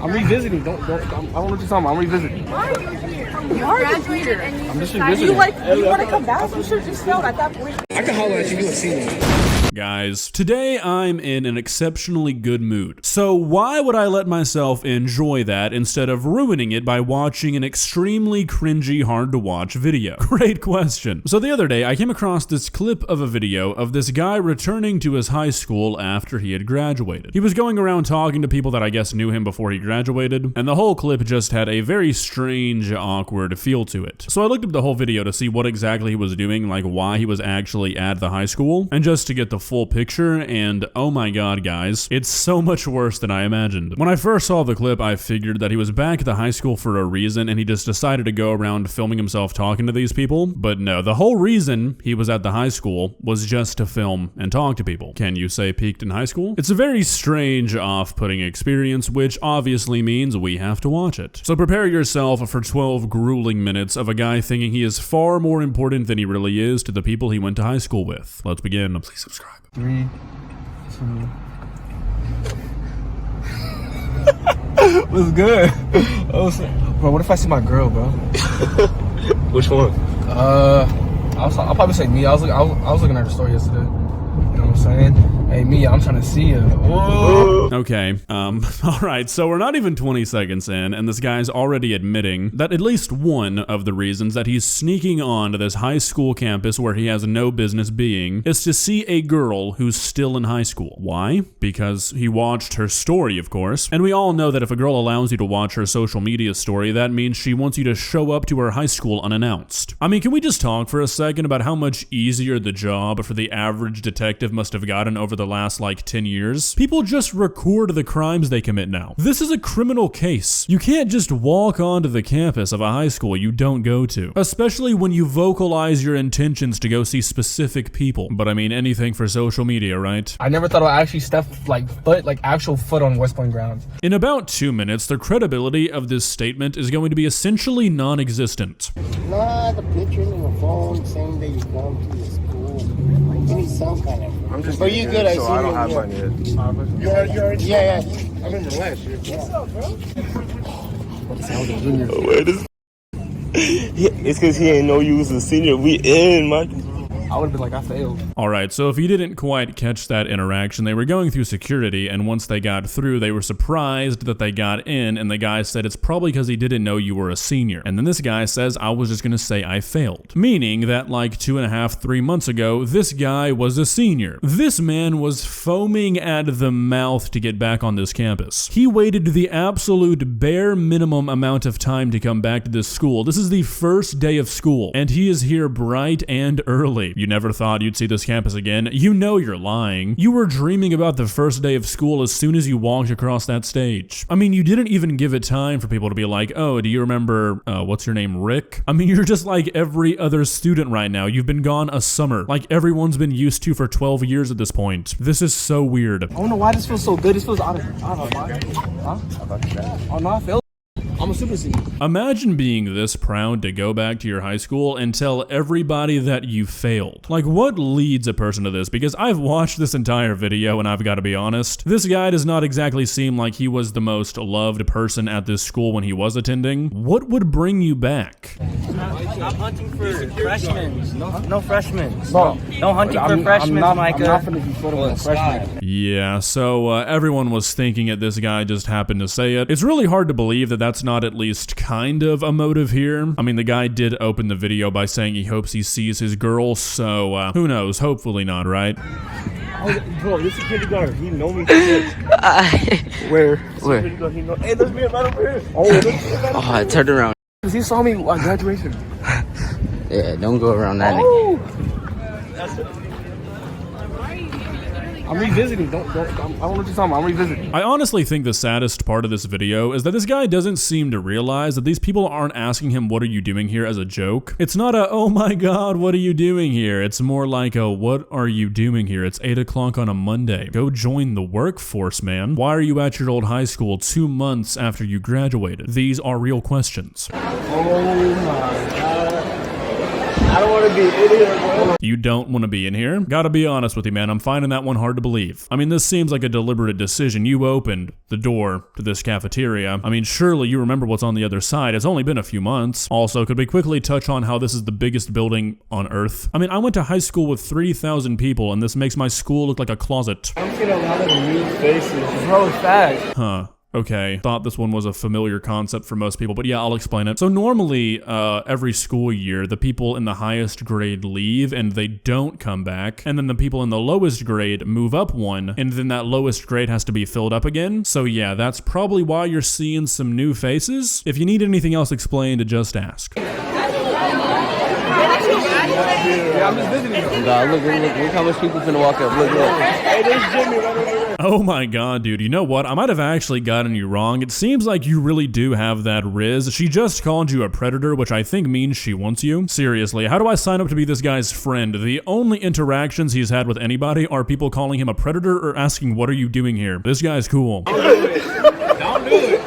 I'm revisiting. Don't. I don't know what you're talking about. I'm revisiting. Why are you here? You graduated and I'm just you revisiting. you want to come back? You should just failed at that point. I can holler at you. You a senior. Guys, today I'm in an exceptionally good mood. So why would I let myself enjoy that instead of ruining it by watching an extremely cringy, hard to watch video? Great question. So the other day I came across this clip of a video of this guy returning to his high school after he had graduated. He was going around talking to people that I guess knew him before he graduated, and the whole clip just had a very strange, awkward feel to it. So I looked up the whole video to see what exactly he was doing, like why he was actually at the high school, and just to get the full picture, and oh my god guys, it's so much worse than I imagined. When I first saw the clip, I figured that he was back at the high school for a reason and he just decided to go around filming himself talking to these people, but no, the whole reason he was at the high school was just to film and talk to people. Can you say peaked in high school? It's a very strange, off-putting experience, which obviously means we have to watch it. So prepare yourself for 12 grueling minutes of a guy thinking he is far more important than he really is to the people he went to high school with. Let's begin. Please subscribe. 3, 2. What's good? Bro, what if I see my girl, bro? Which one? I'll probably say me. I was looking at her story yesterday. You know what I'm saying? Hey, Mia, I'm trying to see you. Whoa. Okay, alright, so we're not even 20 seconds in, and this guy's already admitting that at least one of the reasons that he's sneaking on to this high school campus where he has no business being is to see a girl who's still in high school. Why? Because he watched her story, of course, and we all know that if a girl allows you to watch her social media story, that means she wants you to show up to her high school unannounced. I mean, can we just talk for a second about how much easier the job for the average detective must have gotten over the last like 10 years? People just record the crimes they commit now. This is a criminal case. You can't just walk onto the campus of a high school you don't go to, especially when you vocalize your intentions to go see specific people. But I mean, anything for social media, right? I never thought I'd actually step actual foot on West Point grounds. In about 2 minutes, the credibility of this statement is going to be essentially non-existent. Nah, the pictures on the phone saying that you're going to the school. You need some kind of. I'm just. But you good? I see I don't you. have money yet. You already. Yeah. I'm in the last year. What's up, bro? It's because he ain't know you was a senior. We in, Mike. I would have been like, I failed. Alright, so if you didn't quite catch that interaction, they were going through security, and once they got through, they were surprised that they got in, and the guy said it's probably because he didn't know you were a senior. And then this guy says, I was just gonna say I failed. Meaning that like 2.5, 3 months ago, this guy was a senior. This man was foaming at the mouth to get back on this campus. He waited the absolute bare minimum amount of time to come back to this school. This is the first day of school, and he is here bright and early. You never thought you'd see this campus again. You know you're lying. You were dreaming about the first day of school as soon as you walked across that stage. I mean, you didn't even give it time for people to be like, oh, do you remember, what's your name, Rick? I mean, you're just like every other student right now. You've been gone a summer, like everyone's been used to for 12 years at this point. This is so weird. I don't know why this feels so good. This feels out of mind. Huh? Oh, no, I failed. I'm a super senior. Imagine being this proud to go back to your high school and tell everybody that you failed. Like, what leads a person to this? Because I've watched this entire video and I've got to be honest, this guy does not exactly seem like he was the most loved person at this school when he was attending. What would bring you back? Stop hunting for freshmen. No freshmen. Bro, No hunting for freshmen, Micah. I'm not finna be put on a freshman. Yeah, so everyone was thinking it. This guy just happened to say it. It's really hard to believe that that's not at least kind of a motive here. I mean, the guy did open the video by saying he hopes he sees his girl, so who knows? Hopefully not, right? Oh, bro, this is kindergarten. He know me. Where? He know. Hey, there's me right over here. Oh, I turned around. He saw me at graduation. Yeah, don't go around that. Oh. I'm revisiting. I don't know what you're talking about. I'm revisiting. I honestly think the saddest part of this video is that this guy doesn't seem to realize that these people aren't asking him, what are you doing here, as a joke. It's not a, oh my god, what are you doing here? It's more like a, what are you doing here? It's 8 o'clock on a Monday. Go join the workforce, man. Why are you at your old high school 2 months after you graduated? These are real questions. Oh my god. I don't want to be in here, bro. You don't want to be in here? Gotta be honest with you, man. I'm finding that one hard to believe. I mean, this seems like a deliberate decision. You opened the door to this cafeteria. I mean, surely you remember what's on the other side. It's only been a few months. Also, could we quickly touch on how this is the biggest building on Earth? I mean, I went to high school with 3,000 people, and this makes my school look like a closet. I'm seeing a lot of new faces. Bro, it's fast. Huh. Okay, thought this one was a familiar concept for most people, but yeah, I'll explain it. So normally, every school year, the people in the highest grade leave and they don't come back, and then the people in the lowest grade move up one, and then that lowest grade has to be filled up again. So yeah, that's probably why you're seeing some new faces. If you need anything else explained, just ask. Yeah, I'm just visiting. Look how much people finna walk up. Look. Hey, there's Jimmy right over there. Oh my god, dude. You know what? I might have actually gotten you wrong. It seems like you really do have that Riz. She just called you a predator, which I think means she wants you. Seriously, how do I sign up to be this guy's friend? The only interactions he's had with anybody are people calling him a predator or asking, what are you doing here? This guy's cool. Don't do it.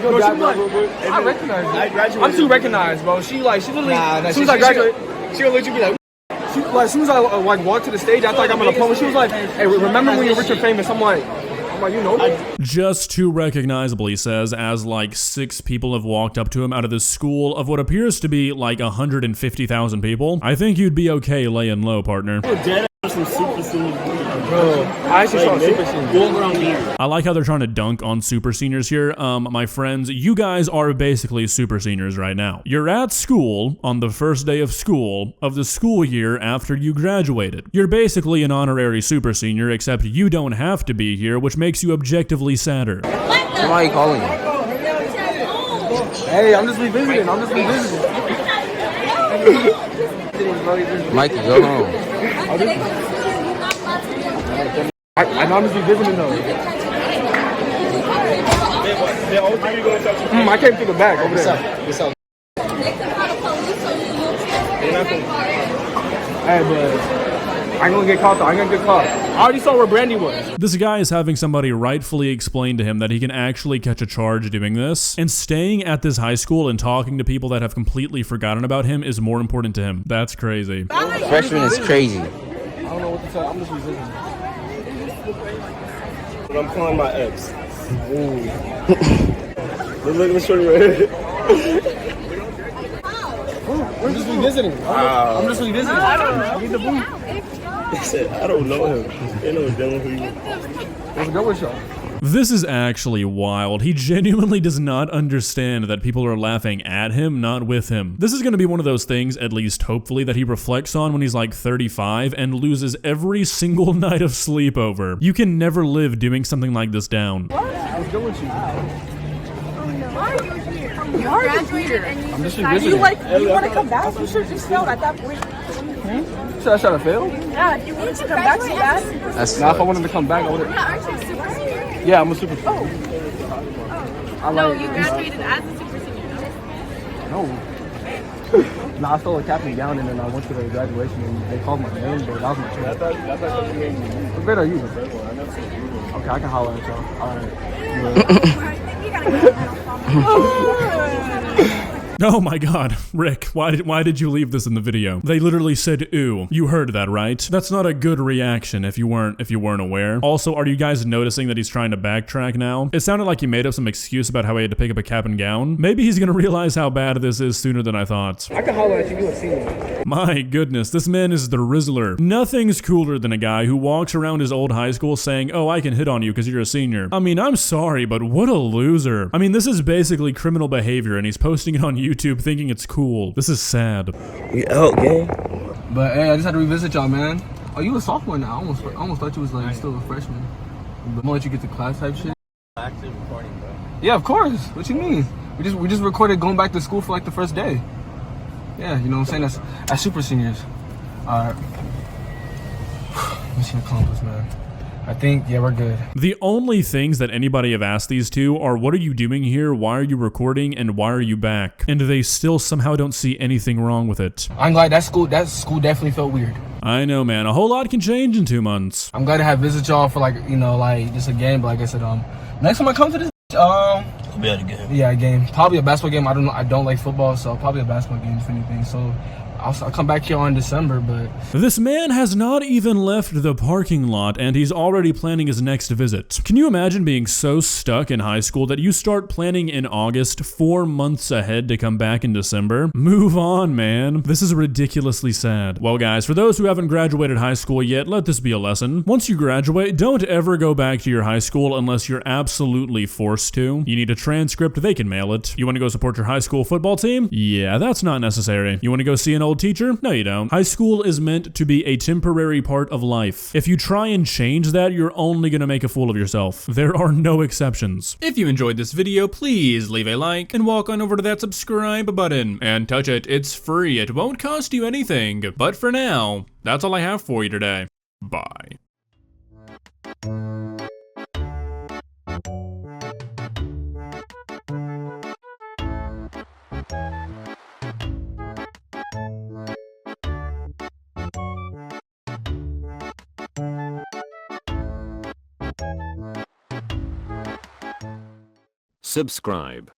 Bro, I recognize her. I graduated. I'm too recognized, bro. She literally, as soon as I graduate, she'll let you be like, as soon as I walk to the stage, I thought I'm gonna poem. She was like, hey, remember when you're rich and famous? I'm like, you know me. Just too recognizable, he says, as like 6 people have walked up to him out of this school of what appears to be like 150,000 people. I think you'd be okay laying low, partner. Some super seniors. Bro, I actually saw super seniors. I like how they're trying to dunk on super seniors here. My friends, you guys are basically super seniors right now. You're at school on the first day of school of the school year after you graduated. You're basically an honorary super senior, except you don't have to be here, which makes you objectively sadder. Why are you calling? Hey, I'm just revisiting. Mikey, go home. I'm just revisiting though. I can't think of back over there. Hey, but I ain't gonna get caught though. I already saw where Brandy was. This guy is having somebody rightfully explain to him that he can actually catch a charge doing this, and staying at this high school and talking to people that have completely forgotten about him is more important to him. That's crazy. Freshman is crazy. I don't know what to tell. I'm just revisiting. I'm calling my ex. Look, let's show you right here. I'm just revisiting. I'm just revisiting. I don't know. Read the book. They said, I don't know him. They know Dylan who you are. Let's go with y'all. This is actually wild. He genuinely does not understand that people are laughing at him, not with him. This is going to be one of those things, at least hopefully, that he reflects on when he's like 35 and loses every single night of sleep over. You can never live doing something like this down. Let's go with you. Why are you here? You graduated and I'm just you revisiting. you want to come back? You should have just failed at that point. Should I try to fail? Yeah, if you wanted to come back so bad. That's Now, if I wanted to come back, I would have. Yeah, aren't you a super senior? Yeah, I'm a super. No, you graduated as a super senior. No. Nah, I stole a cap and gown and then I went to the graduation and they called my name, but that was my choice. What grade are you? Okay, I can holler at y'all. Alright. Oh my god, Rick, why did you leave this in the video? They literally said ooh. You heard that, right? That's not a good reaction if you weren't aware. Also, are you guys noticing that he's trying to backtrack now? It sounded like he made up some excuse about how he had to pick up a cap and gown. Maybe he's gonna realize how bad this is sooner than I thought. I can holler at you, senior. My goodness, this man is the Rizzler. Nothing's cooler than a guy who walks around his old high school saying, oh, I can hit on you because you're a senior. I mean, I'm sorry, but what a loser. I mean, this is basically criminal behavior and he's posting it on YouTube thinking it's cool. This is sad. We out, gang. But hey, I just had to revisit y'all, man. Oh, you a sophomore now. I almost thought you was like still a freshman. But I'm gonna let you get to class type shit. Actually recording, bro. Yeah, of course. What you mean? We just recorded going back to school for like the first day. Yeah, you know what I'm saying? That's super seniors. Alright. Mission accomplished, man. I think, yeah, we're good. The only things that anybody have asked these two are, what are you doing here? Why are you recording? And why are you back? And they still somehow don't see anything wrong with it. I'm glad that school definitely felt weird. I know, man. A whole lot can change in 2 months. I'm glad to have visit y'all for like, you know, like just a game. But like I said, next time I come to this, We'll be at a game. yeah, a game. Probably a basketball game. I don't like football, so probably a basketball game if anything. So I'll come back here in December, but This man has not even left the parking lot and he's already planning his next visit. Can you imagine being so stuck in high school that you start planning in August 4 months ahead to come back in December? Move on, man. This is ridiculously sad. Well, guys, for those who haven't graduated high school yet, let this be a lesson. Once you graduate, don't ever go back to your high school unless you're absolutely forced to. You need a transcript, they can mail it. You want to go support your high school football team? Yeah, that's not necessary. You want to go see an old teacher? No, you don't. High school is meant to be a temporary part of life. If you try and change that, you're only gonna make a fool of yourself. There are no exceptions. If you enjoyed this video, please leave a like and walk on over to that subscribe button and touch it. It's free. It won't cost you anything. But for now, that's all I have for you today. Bye. Subscribe.